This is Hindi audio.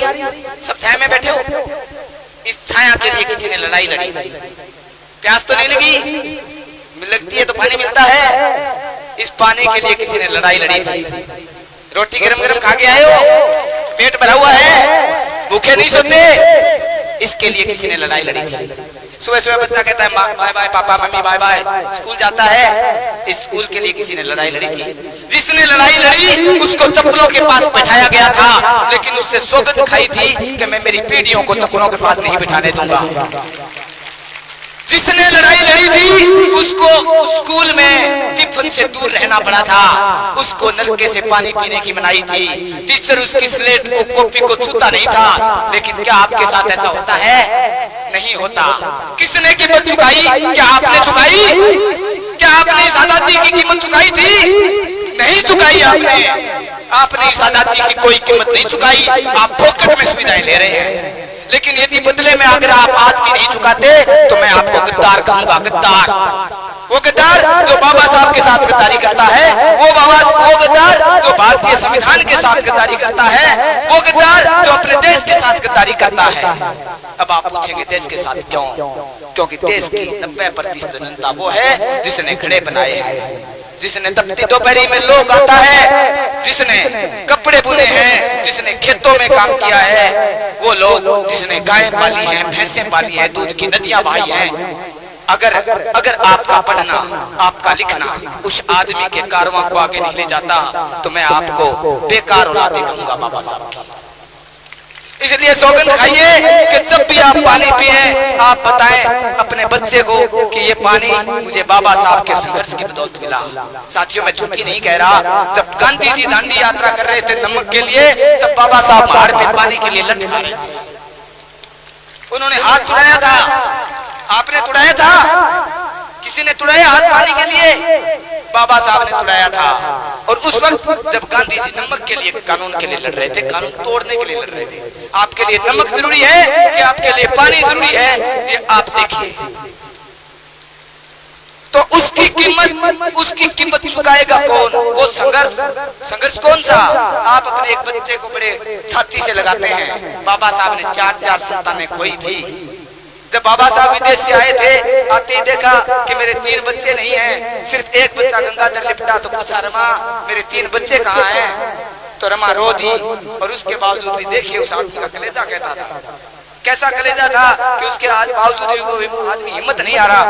सब छाया में बैठे हो। इस छाया के लिए किसी ने लड़ाई लड़ी थी। प्यास तो नहीं लगी, लगती है तो पानी मिलता है। इस पानी के लिए किसी ने लड़ाई लड़ी थी। रोटी गरम गरम खा के आए हो, पेट भरा हुआ है, भूखे नहीं सोते, इसके लिए किसी ने लड़ाई लड़ी थी। सुबह सुबह बच्चा कहता है bye bye papa mummy bye bye, school जाता है। इस स्कूल के लिए किसी ने लड़ाई लड़ी थी। जिसने लड़ाई लड़ी उसको चप्पलों के पास बैठाया गया था, लेकिन उससे सौगंध खाई थी कि मैं मेरी पीढ़ियों को चप्पलों के पास नहीं बिठाने दूंगा। जिसने लड़ाई लड़ी थी उसको स्कूल में टिफिन से दूर रहना पड़ा था, उसको नलके से पानी पीने की मनाही थी। टीचर उसकी स्लेट को कॉपी को छूता नहीं था। लेकिन क्या आपके साथ ऐसा होता है? नहीं होता। किसने कीमत चुकाई? क्या आपने चुकाई? क्या आपने इस आजादी की कीमत चुकाई थी? नहीं चुकाई आपने इस आजादी की कोई कीमत नहीं चुकाई। आप पॉकेट में सुविधाएं ले रहे हैं, लेकिन यदि बदले में अगर आप आज भी नहीं चुकाते तो मैं आपको गद्दार कहूंगा। गद्दार वो गद्दार जो बाबा साहब के साथ गद्दारी करता है, वो गद्दार जो भारतीय संविधान के साथ गद्दारी करता है, वो गद्दार जो अपने देश के साथ गद्दारी करता है। अब आप पूछेंगे देश के साथ क्यों? क्योंकि देश की 90% जनता वो है जिसने घड़े बनाए हैं, जिसने तपती दोपहरी में लोग आता है, जिसने कपड़े बुने हैं, जिसने खेतों में काम किया है, वो लोग जिसने गायें पाली हैं, भैंसें पाली हैं, दूध की नदियां बहाई हैं। अगर आपका पढ़ना, आपका लिखना उस आदमी के कारवां को आगे नहीं ले जाता तो मैं आपको बेकार औलादी कहूंगा बाबा साहब की। इसलिए सौगंध खाइए कि जब भी आप पानी पिए आप बताएं अपने बच्चे को कि ये पानी मुझे बाबा साहब के संघर्ष की बदौलत मिला। साथियों मैं झूठी नहीं कह रहा, जब गांधी जी दांडी यात्रा कर रहे थे नमक के लिए, तब बाबा साहब पहाड़ पे पानी के लिए लट खा रहे थे। उन्होंने हाथ तुड़ाया था, आपने तुड़ाया था? किसी ने तुड़ाया हाथ पानी के लिए? बाबा साहब ने तुड़ाया था। और उस वक्त जब गांधी जी नमक के लिए, कानून के लिए लड़ रहे थे, कानून तोड़ने के लिए लड़ रहे थे। आपके लिए नमक जरूरी है कि आपके लिए पानी जरूरी है, ये आप देखिए। तो उसकी कीमत चुकाएगा कौन? वो संघर्ष कौन सा? आप अपने एक बच्चे को बड़े छाती से लगाते हैं। बाबा साहब ने 4 संतानें खोई थी। जब बाबा साहब विदेश से आए थे, आते ही देखा कि मेरे 3 बच्चे नहीं हैं, सिर्फ एक बच्चा गंगाधर लिपटा। तो पूछा रमा मेरे 3 बच्चे कहाँ हैं? तो रमा रो दी। और उसके बावजूद भी देखिए उस आदमी का कलेजा कहता था। कैसा कलेजा था कि उसके बावजूद भी वो आदमी हिम्मत नहीं आ रहा।